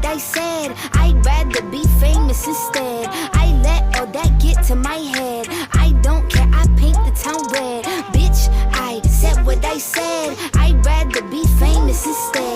I said. I'd rather be famous instead. I let all that get to my head. I don't care, I paint the town red. Bitch, I said what I said. I'd rather be famous instead.